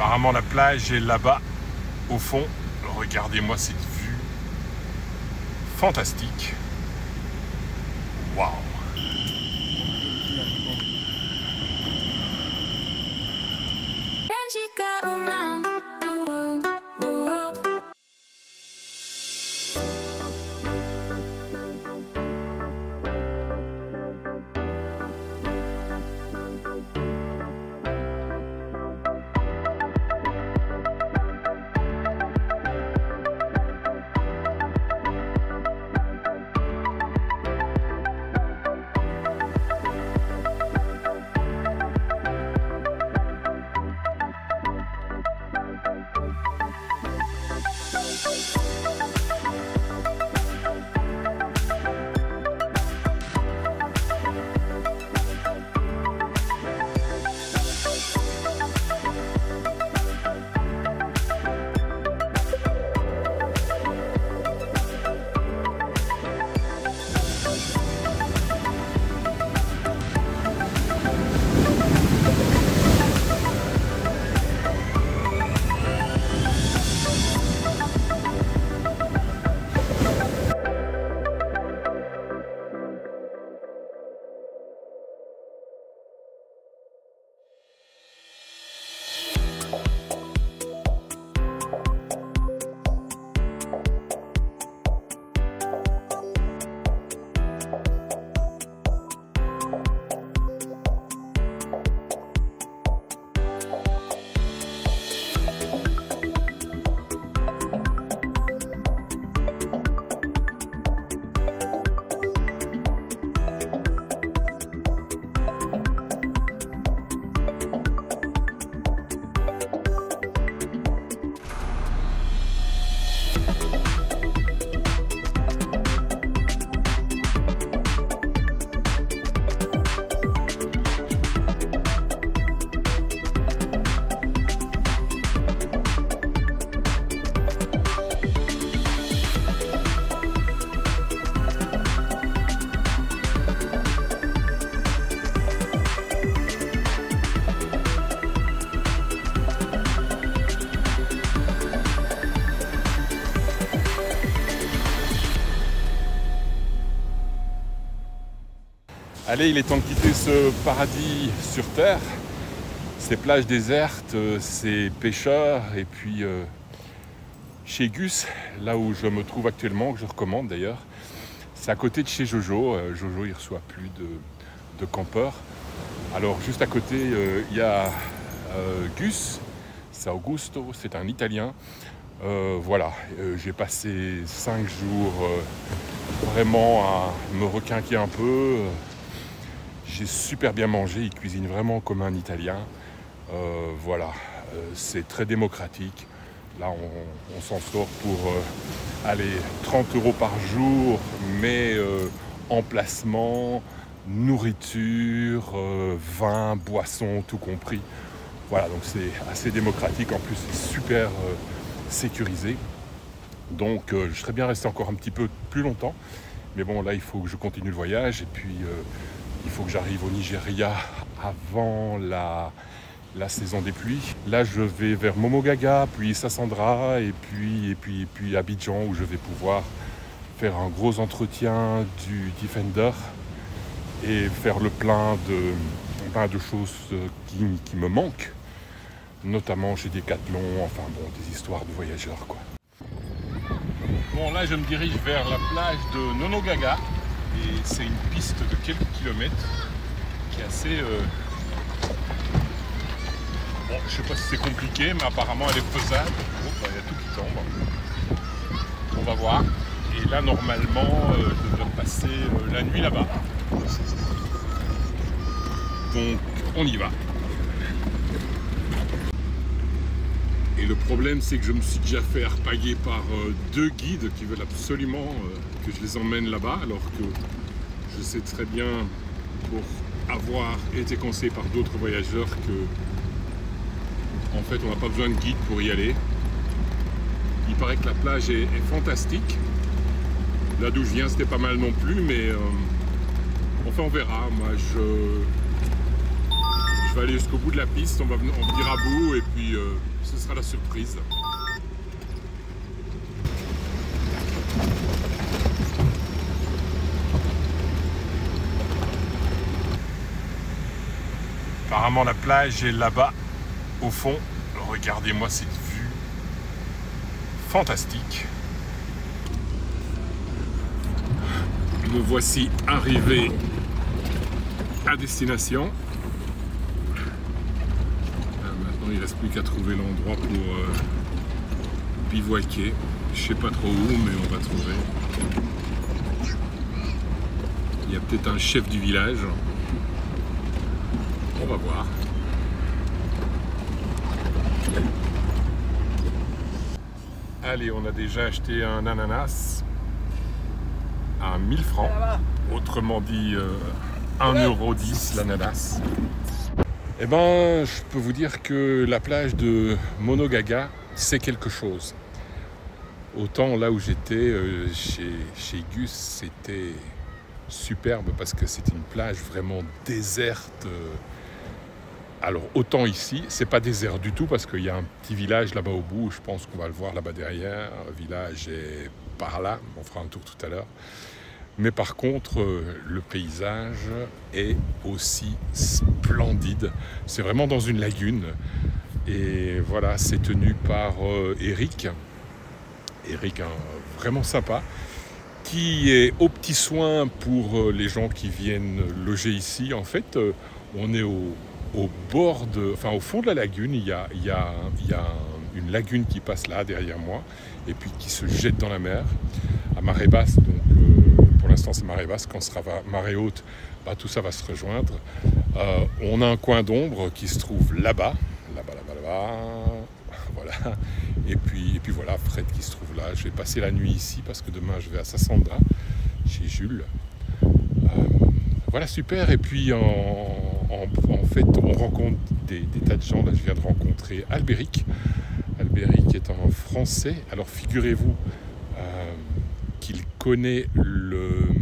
Apparemment la plage est là-bas au fond. Regardez-moi cette vue fantastique. Waouh! Allez, il est temps de quitter ce paradis sur terre, ces plages désertes, ces pêcheurs, et puis chez Gus, là où je me trouve actuellement, que je recommande d'ailleurs, c'est à côté de chez Jojo. Jojo, il reçoit plus de campeurs. Alors juste à côté, il y a Gus, c'est Augusto, c'est un Italien. Voilà, j'ai passé 5 jours vraiment à me requinquer un peu. J'ai super bien mangé, il cuisine vraiment comme un Italien. Voilà, c'est très démocratique. Là, on s'en sort pour aller 30 € par jour, mais emplacement, nourriture, vin, boisson, tout compris. Voilà, donc c'est assez démocratique. En plus, c'est super sécurisé. Donc, je serais bien resté encore un petit peu plus longtemps. Mais bon, là, il faut que je continue le voyage. Et puis, il faut que j'arrive au Nigeria avant la saison des pluies. Là, je vais vers Momogaga, puis Sassandra, et puis Abidjan, où je vais pouvoir faire un gros entretien du Defender et faire le plein de choses qui me manquent, notamment chez Decathlon, enfin bon, des histoires de voyageurs, quoi. Bon, là, je me dirige vers la plage de Nonogaga, et c'est une piste de quelques kilomètres qui est assez... Bon, je sais pas si c'est compliqué, mais apparemment elle est faisable. Oh, bah, il y a tout qui tombe. On va voir. Et là, normalement, je devrais passer la nuit là-bas. Donc, on y va. Et le problème, c'est que je me suis déjà fait harpailler par 2 guides qui veulent absolument que je les emmène là-bas, alors que je sais très bien, pour avoir été conseillé par d'autres voyageurs, que en fait, on n'a pas besoin de guide pour y aller. Il paraît que la plage est fantastique. Là d'où je viens, c'était pas mal non plus, mais enfin, on verra. Moi, Je vais aller jusqu'au bout de la piste, on va venir à bout et puis ce sera la surprise. Apparemment la plage est là-bas au fond. Regardez-moi cette vue fantastique. Me voici arrivé à destination. Maintenant il ne reste plus qu'à trouver l'endroit pour bivouaquer. Je ne sais pas trop où, mais on va trouver. Il y a peut-être un chef du village. On va voir. Allez, on a déjà acheté un ananas à 1000 francs. Autrement dit, 1,10 € l'ananas. Eh ben, je peux vous dire que la plage de Monogaga, c'est quelque chose. Autant là où j'étais, chez Gus, c'était superbe parce que c'était une plage vraiment déserte. Alors autant ici, c'est pas désert du tout parce qu'il y a un petit village là-bas au bout, je pense qu'on va le voir là-bas derrière. Le village est par là, on fera un tour tout à l'heure. Mais par contre, le paysage est aussi splendide. C'est vraiment dans une lagune. Et voilà, c'est tenu par Eric. Eric, vraiment sympa, qui est aux petits soins pour les gens qui viennent loger ici. En fait, on est au bord au fond de la lagune, il y a une lagune qui passe là derrière moi et puis qui se jette dans la mer à marée basse. Donc pour l'instant c'est marée basse. Quand ce sera marée haute, tout ça va se rejoindre. On a un coin d'ombre qui se trouve là-bas, voilà. Et puis voilà, Fred qui se trouve là. Je vais passer la nuit ici parce que demain je vais à Sassandra chez Jules. Voilà, super. Et puis en fait, on rencontre des tas de gens. Là, je viens de rencontrer Albéric. Albéric est un Français. Alors, figurez-vous qu'il connaît le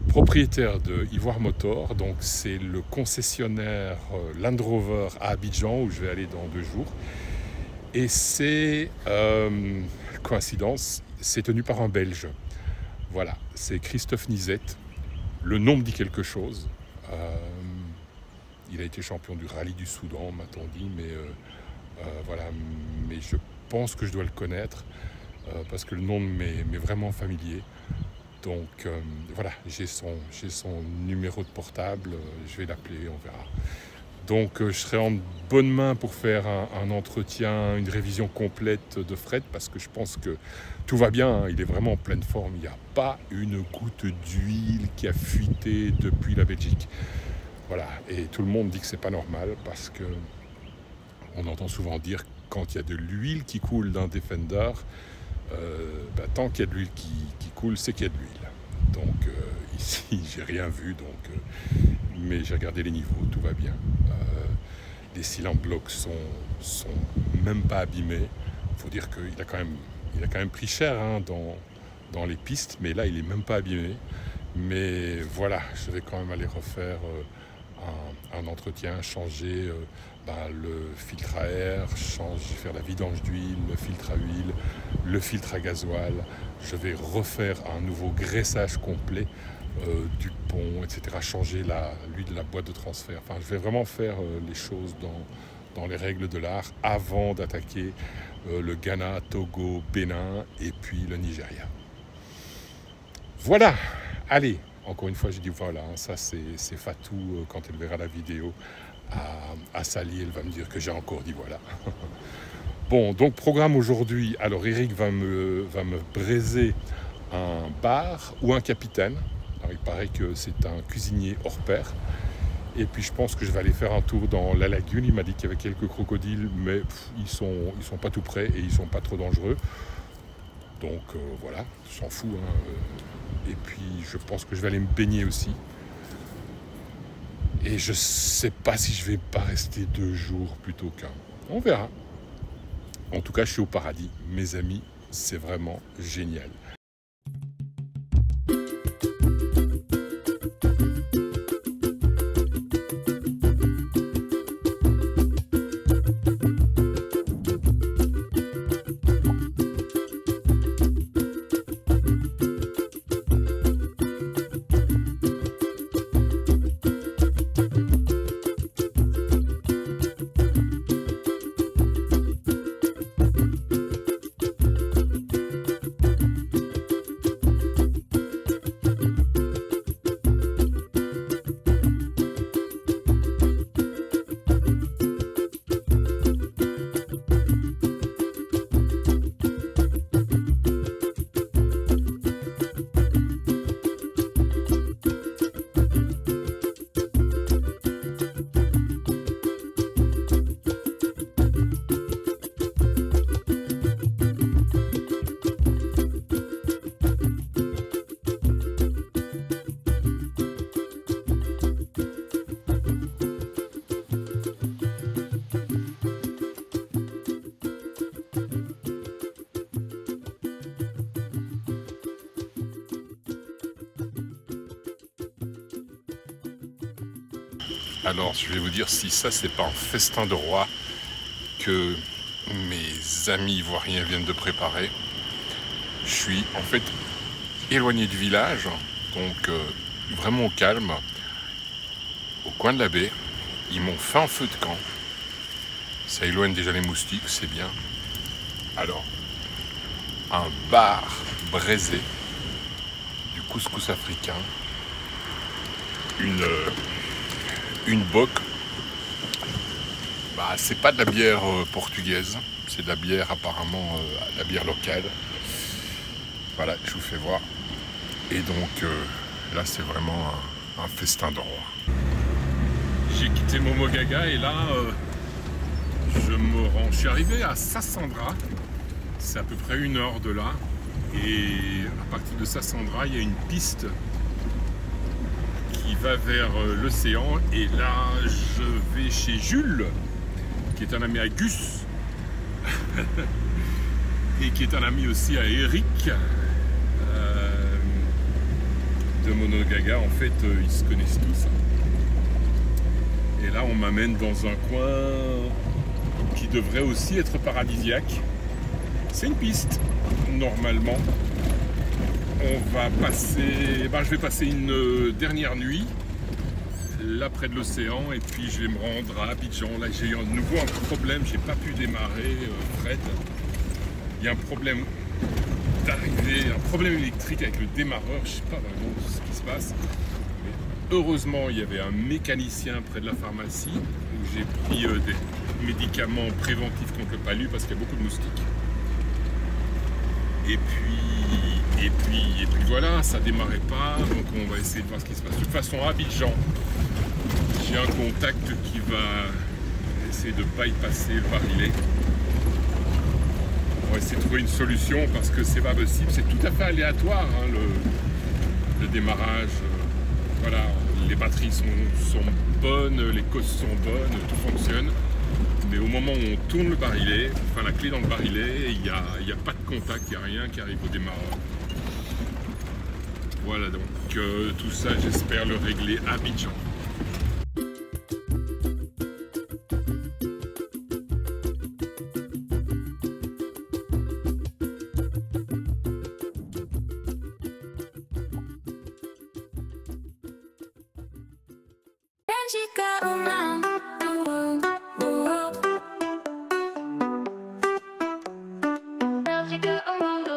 propriétaire de Ivoire Motor. Donc, c'est le concessionnaire Land Rover à Abidjan, où je vais aller dans 2 jours. Et c'est, coïncidence, c'est tenu par un Belge. Voilà, c'est Christophe Nizet. Le nom me dit quelque chose. Il a été champion du rallye du Soudan, m'a-t-on dit, mais voilà. Mais je pense que je dois le connaître parce que le nom m'est vraiment familier. Donc voilà, j'ai son numéro de portable. Je vais l'appeler, on verra. Donc je serai en bonne main pour faire un entretien, une révision complète de Fred parce que je pense que tout va bien, hein, il est vraiment en pleine forme. Il n'y a pas une goutte d'huile qui a fuité depuis la Belgique. Voilà, et tout le monde dit que c'est pas normal parce que on entend souvent dire que quand il y a de l'huile qui coule d'un Defender, tant qu'il y a de l'huile qui coule, c'est qu'il y a de l'huile. Donc ici, j'ai rien vu, mais j'ai regardé les niveaux, tout va bien. Les cylindres blocs sont même pas abîmés. Il faut dire qu'il a quand même pris cher hein, dans les pistes, mais là il est même pas abîmé. Mais voilà, je vais quand même aller refaire un entretien, changer le filtre à air, faire la vidange d'huile, le filtre à huile, le filtre à gasoil. Je vais refaire un nouveau graissage complet du pont, etc. Changer l'huile de la boîte de transfert. Enfin, je vais vraiment faire les choses dans les règles de l'art avant d'attaquer le Ghana, Togo, Bénin et puis le Nigeria. Voilà, allez, encore une fois j'ai dit voilà, ça c'est Fatou quand elle verra la vidéo à Sali, elle va me dire que j'ai encore dit voilà. Bon, donc programme aujourd'hui, alors Eric va me braiser un bar ou un capitaine. Alors, il paraît que c'est un cuisinier hors pair. Et puis je pense que je vais aller faire un tour dans la lagune. Il m'a dit qu'il y avait quelques crocodiles, mais ils sont pas tout près et ils sont pas trop dangereux. Donc voilà, je s'en fous. Hein. Et puis je pense que je vais aller me baigner aussi. Et je sais pas si je vais pas rester 2 jours plutôt qu'un. On verra. En tout cas, je suis au paradis. Mes amis, c'est vraiment génial. Alors je vais vous dire si ça c'est pas un festin de roi que mes amis ivoiriens viennent de préparer. Je suis en fait éloigné du village, donc vraiment au calme, au coin de la baie. Ils m'ont fait un feu de camp. Ça éloigne déjà les moustiques, c'est bien. Alors, un bar braisé, du couscous africain, une bock. Bah, c'est pas de la bière portugaise, c'est de la bière apparemment, la bière locale. Voilà, je vous fais voir. Et donc là, c'est vraiment un festin de roi. J'ai quitté Momogaga et là, je suis arrivé à Sassandra. C'est à peu près 1 heure de là. Et à partir de Sassandra, il y a une piste qui va vers l'océan. Et là, je vais chez Jules, qui est un ami à Gus. Et qui est un ami aussi à Eric. De Momogaga, en fait, ils se connaissent tous. Et là, on m'amène dans un coin qui devrait aussi être paradisiaque. C'est une piste, normalement. On va passer... je vais passer une dernière nuit, là près de l'océan, et puis je vais me rendre à Abidjan. Là, j'ai eu à nouveau un problème, j'ai pas pu démarrer, Fred. Il y a un problème d'arrivée, un problème électrique avec le démarreur, je sais pas vraiment ce qui se passe. Mais heureusement, il y avait un mécanicien près de la pharmacie où j'ai pris des médicaments préventifs contre le palu parce qu'il y a beaucoup de moustiques. Et puis voilà, ça démarrait pas, donc on va essayer de voir ce qui se passe. De toute façon, à Abidjan, j'ai un contact qui va essayer de bypasser le barillet. On va essayer de trouver une solution parce que c'est pas possible, c'est tout à fait aléatoire hein, le démarrage. Voilà, les batteries sont bonnes, les causes sont bonnes, tout fonctionne. Mais au moment où on tourne le barillet, enfin la clé dans le barillet, il n'y a pas de contact, il n'y a rien qui arrive au démarreur. Voilà donc, tout ça j'espère le régler à Abidjan. Go around.